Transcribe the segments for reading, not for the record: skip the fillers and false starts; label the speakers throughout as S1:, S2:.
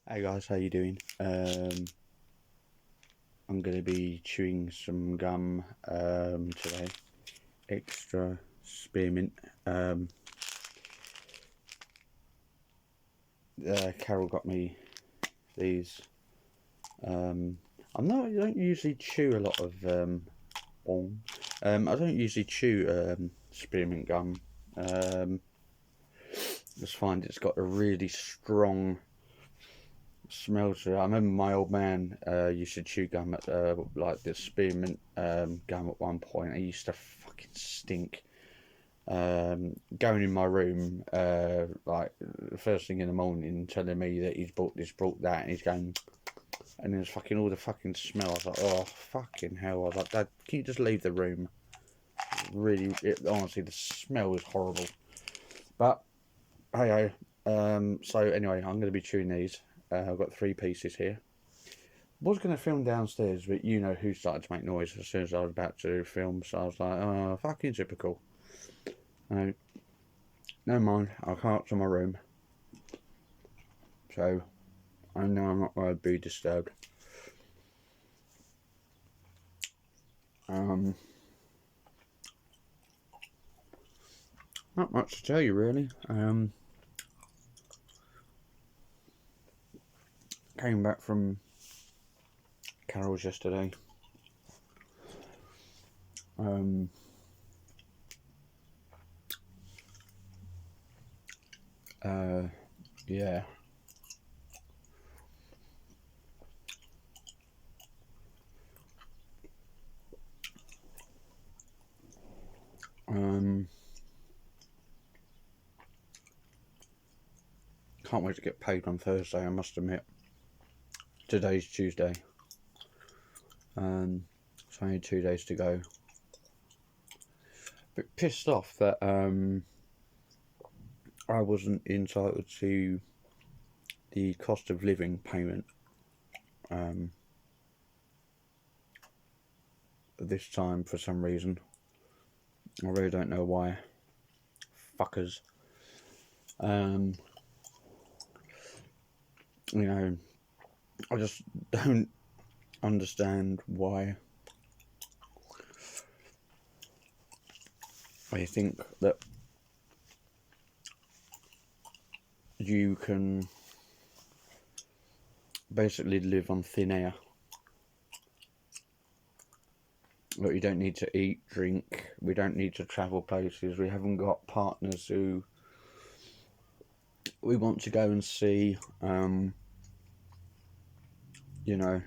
S1: Hey guys, how you doing? I'm gonna be chewing some gum today. Extra spearmint. Carol got me these. I don't usually chew a lot of I don't usually chew spearmint gum. Just find it's got a really strong smell to it. I remember my old man used to chew gum at like the spearmint gum at one point. It used to fucking stink. Going in my room like the first thing in the morning, telling me that he's bought this, brought that, and he's going, and there's fucking all the fucking smell. I was like, oh fucking hell! I was like, Dad, can you just leave the room? Really, honestly, the smell is horrible. But hey, so anyway, I'm going to be chewing these. I've got 3 pieces here. Was going to film downstairs, but you know who started to make noise as soon as I was about to film, so I was like, oh, fucking typical. No, never mind, I'll come up to my room. So, I know I'm not going to be disturbed. Not much to tell you, really. Came back from Carol's yesterday. Yeah. Can't wait to get paid on Thursday, I must admit. Today's Tuesday. It's only 2 days to go. Bit pissed off that I wasn't entitled to the cost of living payment this time for some reason. I really don't know why. Fuckers. You know, I just don't understand why I think that you can basically live on thin air. But you don't need to eat, drink, we don't need to travel places, we haven't got partners who we want to go and see. You know,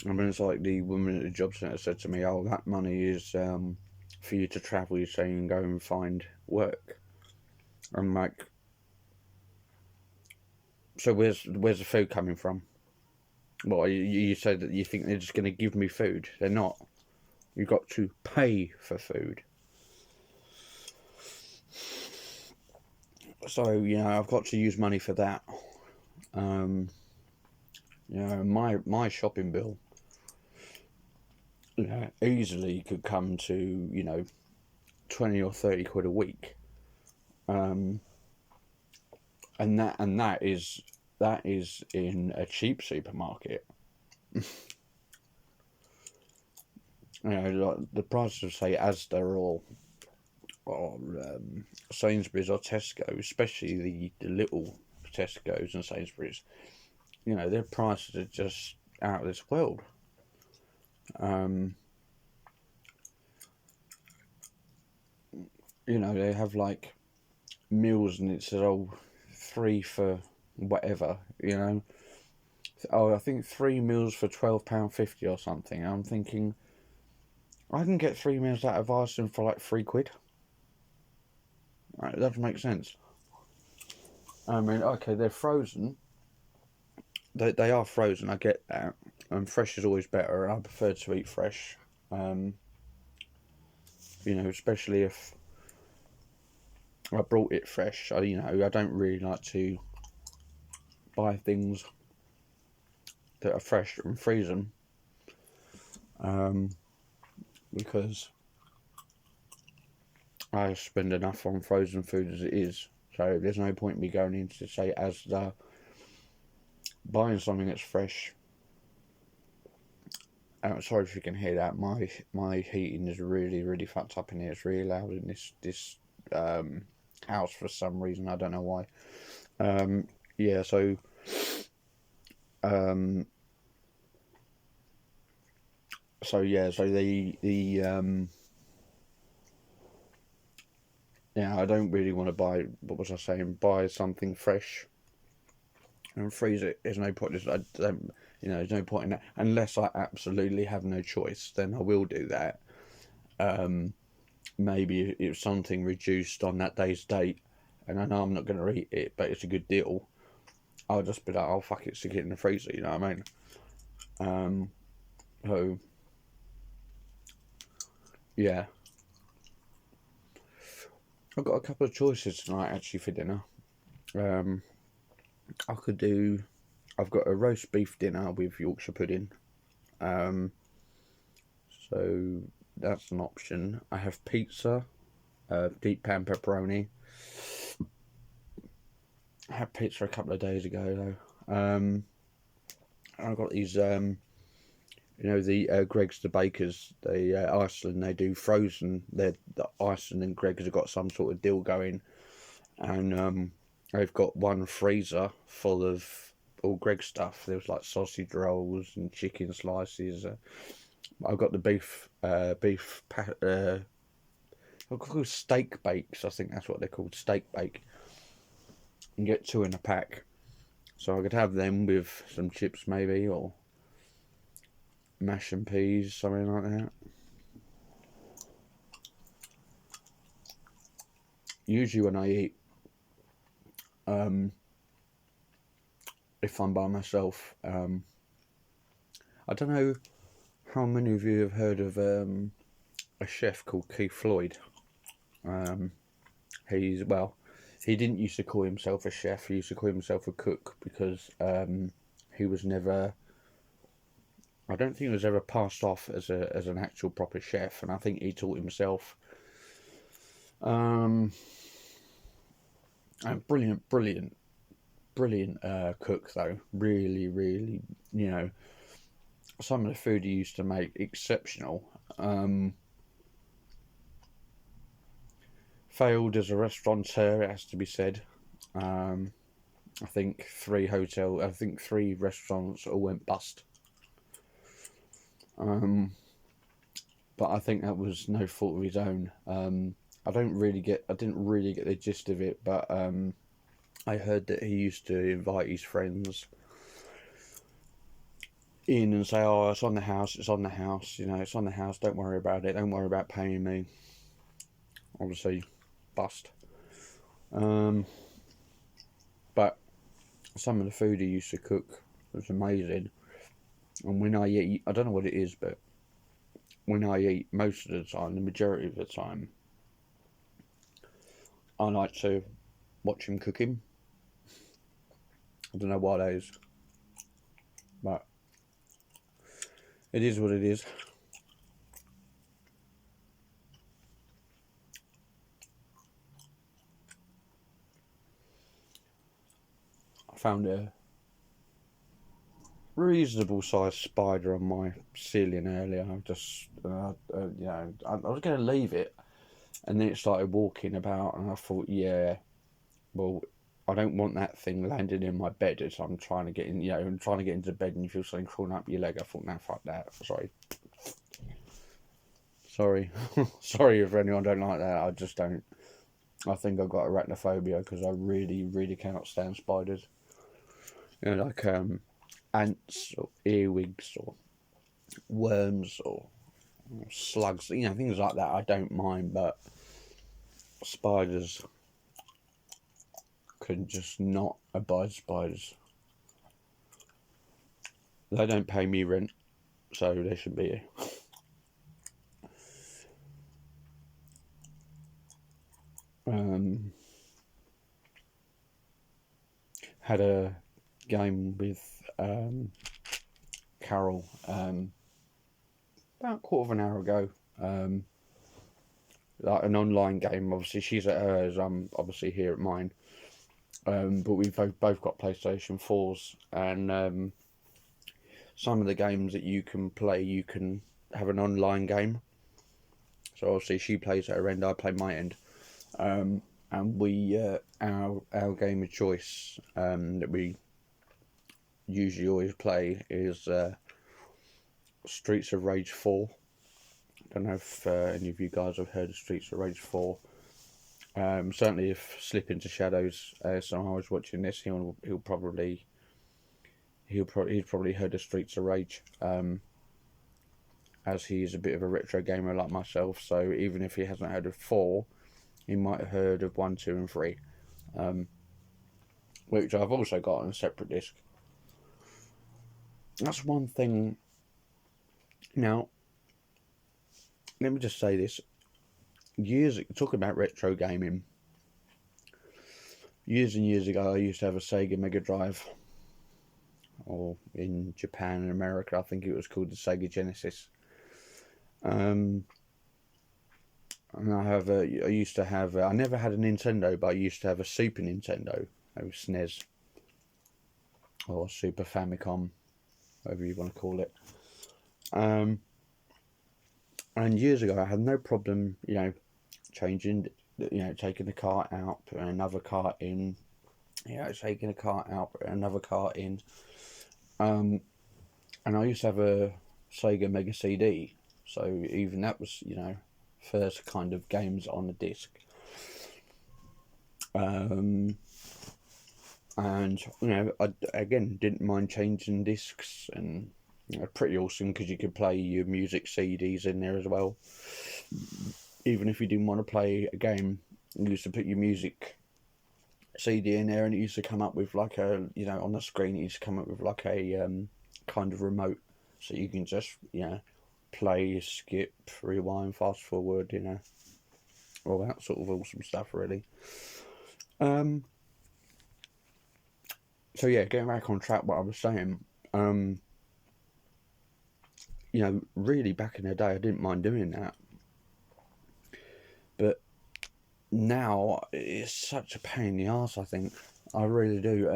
S1: I mean, it's like the woman at the job centre said to me, oh, that money is for you to travel, you say, and go and find work. I'm like, so where's the food coming from? Well, you said that you think they're just going to give me food. They're not. You've got to pay for food. So, you know, I've got to use money for that. You know, my shopping bill, you know, easily could come to, you know, 20 or 30 quid a week. And that is in a cheap supermarket. You know, like the prices of, say, Asda or Sainsbury's or Tesco, especially the little Tesco's and Sainsbury's, you know, their prices are just out of this world. You know, they have like meals and it says, oh, 3 for whatever, you know. Oh, I think 3 meals for £12.50 or something. I'm thinking, I can get 3 meals out of Iceland for like 3 quid. Right, it doesn't make sense. I mean, okay, they're frozen. They are frozen, I get that. And fresh is always better. I prefer to eat fresh. You know, especially if I brought it fresh. You know, I don't really like to buy things that are fresh and freeze them. Because I spend enough on frozen food as it is. So there's no point in me going into, say, Asda buying something that's fresh. Sorry if you can hear that. My heating is really fucked up in here. It's really loud in this house for some reason. I don't know why. Yeah. So um, yeah. So yeah. I don't really want to buy. What was I saying? Buy something fresh and freeze it. There's no point. I don't. There's no point in that unless I absolutely have no choice. Then I will do that. Maybe if something reduced on that day's date, and I know I'm not going to eat it, but it's a good deal. I'll just be like, oh fuck it, stick it in the freezer. You know what I mean? So yeah, I've got a couple of choices tonight actually for dinner. I could do. I've got a roast beef dinner with Yorkshire pudding. So that's an option. I have pizza, deep pan pepperoni. I had pizza a couple of days ago though. I got these, the Greggs the Bakers, the Iceland. They do frozen. The Iceland and Greggs have got some sort of deal going, and they've got one freezer full of all Greg stuff. There was like sausage rolls and chicken slices. I've got the I've got steak bakes. I think that's what they're called, steak bake. You get 2 in a pack, so I could have them with some chips maybe, or mash and peas, something like that. Usually when I eat, if I'm by myself, I don't know how many of you have heard of a chef called Keith Floyd. He didn't used to call himself a chef. He used to call himself a cook because he was never. I don't think he was ever passed off as an actual proper chef, and I think he taught himself. And brilliant cook though. Really, some of the food he used to make exceptional. Failed as a restaurateur, it has to be said. I think 3 restaurants all went bust. But I think that was no fault of his own. I didn't really get the gist of it, but I heard that he used to invite his friends in and say, "Oh, it's on the house. It's on the house. It's on the house. Don't worry about it. Don't worry about paying me." Obviously, bust. But some of the food he used to cook was amazing. And when I eat, I don't know what it is, but when I eat, most of the time, the majority of the time, I like to watch him cooking. I don't know why that is, but it is what it is. I found a reasonable sized spider on my ceiling earlier. I just, I was going to leave it, and then it started walking about, and I thought, yeah, well, I don't want that thing landing in my bed as I'm trying to get in. I'm trying to get into bed, and you feel something crawling up your leg. I thought, no, fuck that. Sorry, sorry if anyone don't like that. I just don't. I think I've got arachnophobia because I really cannot stand spiders. Like ants or earwigs or worms or slugs, things like that I don't mind, but spiders, can just not abide spiders. They don't pay me rent, so they should be here. Had a game with Carol about a quarter of an hour ago. Like an online game. Obviously, she's at hers. I'm obviously here at mine. But we've both got PlayStation 4s, and some of the games that you can play, you can have an online game. So obviously she plays at her end, I play my end. And we our game of choice that we usually always play is Streets of Rage 4. I don't know if any of you guys have heard of Streets of Rage 4. Certainly, if Slip Into Shadows, someone was watching this, he's probably heard of Streets of Rage, as he is a bit of a retro gamer like myself. So even if he hasn't heard of 4, he might have heard of 1, 2, and 3, which I've also got on a separate disc. That's one thing. Now, let me just say this. Talking about retro gaming, years and years ago, I used to have a Sega Mega Drive, or in Japan and America, I think it was called the Sega Genesis. And I never had a Nintendo, but I used to have a Super Nintendo, a SNES, or Super Famicom, whatever you want to call it. And years ago, I had no problem, taking the cart out, putting another cart in, taking a cart out, putting another cart in. And I used to have a Sega Mega CD, so even that was, first kind of games on the disc. And, I, again, didn't mind changing discs, and pretty awesome because you could play your music CDs in there as well. Even if you didn't want to play a game, you used to put your music CD in there, and it used to come up with like a, on the screen, it used to come up with like a kind of remote, so you can just, play, skip, rewind, fast forward, all that sort of awesome stuff, really. So yeah, getting back on track, what I was saying, really back in the day, I didn't mind doing that. But now it's such a pain in the arse, I think. I really do.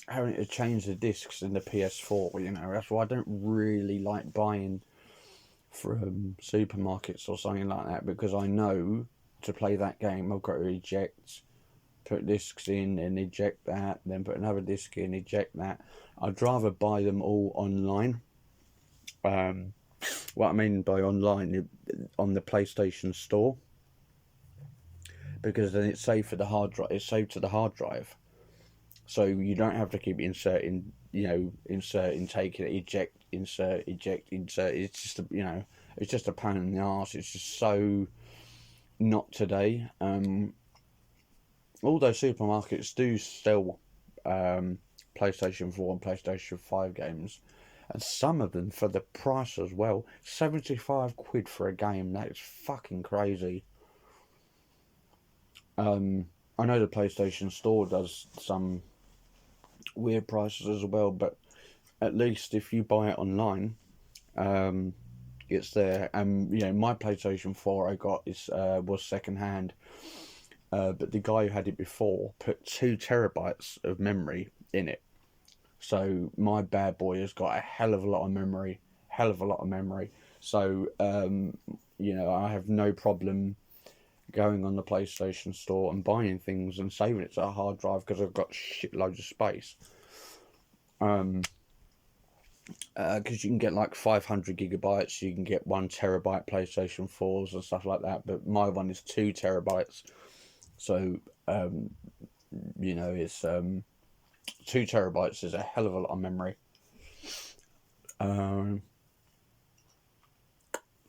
S1: Having to change the discs in the PS4, that's why I don't really like buying from supermarkets or something like that, because I know to play that game I've got to eject, put discs in and eject that, then put another disc in, eject that. I'd rather buy them all online. What I mean by online, on the PlayStation Store, because then it's saved for the hard drive. It's saved to the hard drive, so you don't have to keep inserting, taking it, eject, insert, eject, insert. It's just it's just a pain in the arse. It's just so not today. Although supermarkets do sell PlayStation 4 and PlayStation 5 games, and some of them for the price as well. 75 quid for a game, that is fucking crazy. I know the PlayStation Store does some weird prices as well, but at least if you buy it online, it's there. My PlayStation 4 I got was second hand, but the guy who had it before put 2 terabytes of memory in it. So my bad boy has got a hell of a lot of memory. So, I have no problem going on the PlayStation Store and buying things and saving it to a hard drive because I've got shitloads of space. Because you can get like 500 gigabytes, you can get 1 terabyte PlayStation 4s and stuff like that, but my one is 2 terabytes. So, it's 2 terabytes is a hell of a lot of memory.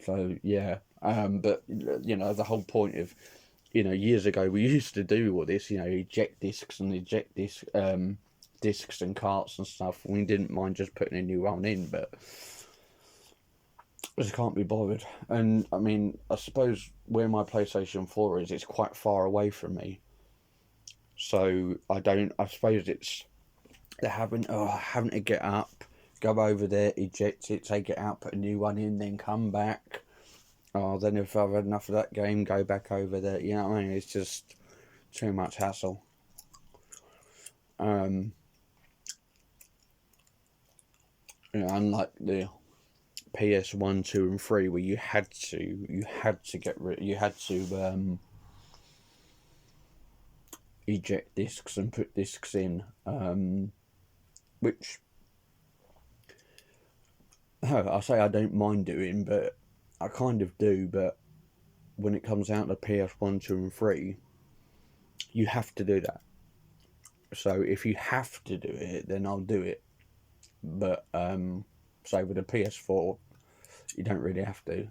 S1: So yeah, but the whole point of, years ago we used to do all this, eject discs and eject discs and carts and stuff. We didn't mind just putting a new one in, but I just can't be bothered. And I mean, I suppose where my PlayStation 4 is, it's quite far away from me. So I suppose it's having to get up, go over there, eject it, take it out, put a new one in, then come back. Then if I've had enough of that game, go back over there. You know what I mean? It's just too much hassle. You know, unlike the PS1, 2, and 3, where you had to get rid, you had to eject discs and put discs in, which I say I don't mind doing, but I kind of do. But when it comes out to PS1, 2, and 3, you have to do that. So if you have to do it, then I'll do it. But say with a PS4, you don't really have to.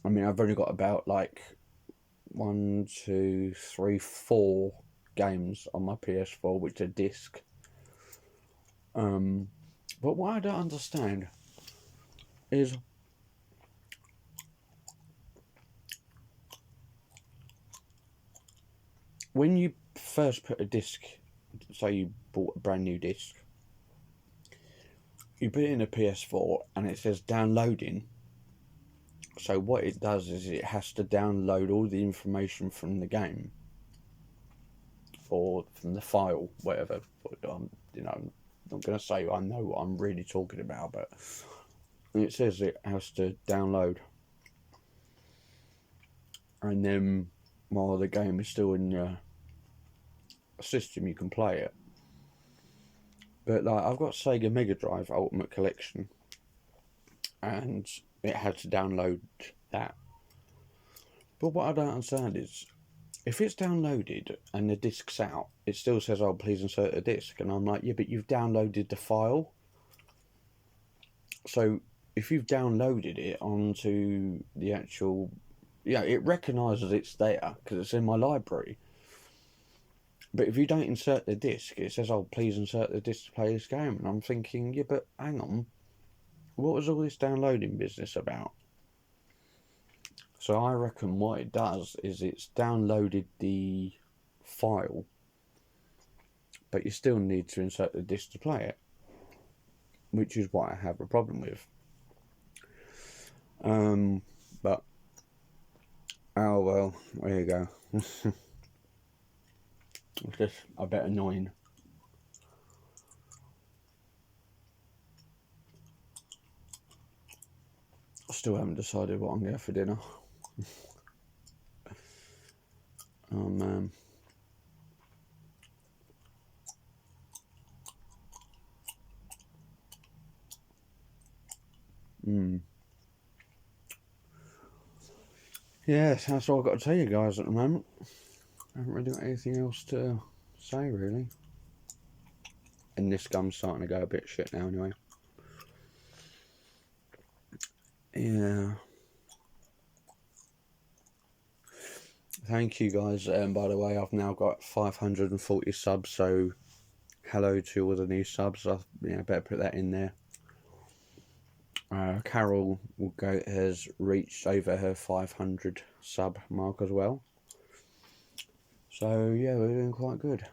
S1: I mean, I've only got about like 1, 2, 3, 4 games on my PS4 which are disc. But what I don't understand is when you first put a disc, say you bought a brand new disc, you put it in a PS4 and it says downloading. So what it does is it has to download all the information from the game, or from the file, whatever. You know, I'm not going to say I know what I'm really talking about, but it says it has to download. And then while the game is still in your system, you can play it. But like, I've got Sega Mega Drive Ultimate Collection, and it had to download that. But what I don't understand is, if it's downloaded and the disc's out, it still says, "Oh, please insert a disc," and I'm like, "Yeah, but you've downloaded the file." So if you've downloaded it onto the actual, yeah, it recognises it's there because it's in my library. But if you don't insert the disc, it says, "Oh, please insert the disc to play this game," and I'm thinking, yeah, but hang on, what was all this downloading business about? So I reckon what it does is it's downloaded the file, but you still need to insert the disc to play it, which is what I have a problem with. But oh well, there you go. It's just a bit annoying. I still haven't decided what I'm going for dinner. Oh man. Yes, that's all I've got to tell you guys at the moment. I haven't really got anything else to say, really. And this gum's starting to go a bit shit now, anyway. Yeah. Thank you, guys. By the way, I've now got 540 subs, so hello to all the new subs. I better put that in there. Carol has reached over her 500 sub mark as well. So yeah, we're doing quite good.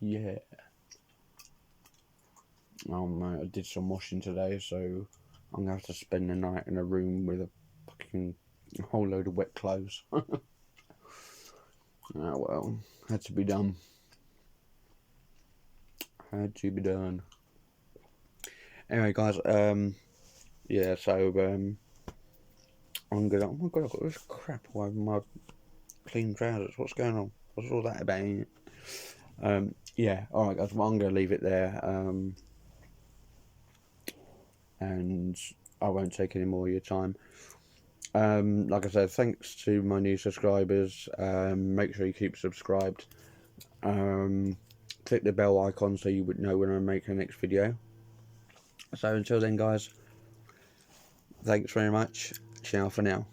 S1: Yeah. I did some washing today, so I'm gonna have to spend the night in a room with a fucking whole load of wet clothes. Oh well, had to be done. Had to be done. Anyway, guys, yeah, so I'm gonna. Oh my god, I've got this crap all over my clean trousers. What's going on? What's all that about? Yeah, alright, guys, well, I'm gonna leave it there. And I won't take any more of your time. Like I said, thanks to my new subscribers. Make sure you keep subscribed. Click the bell icon so you would know when I make the next video. So until then, guys, thanks very much. Ciao for now.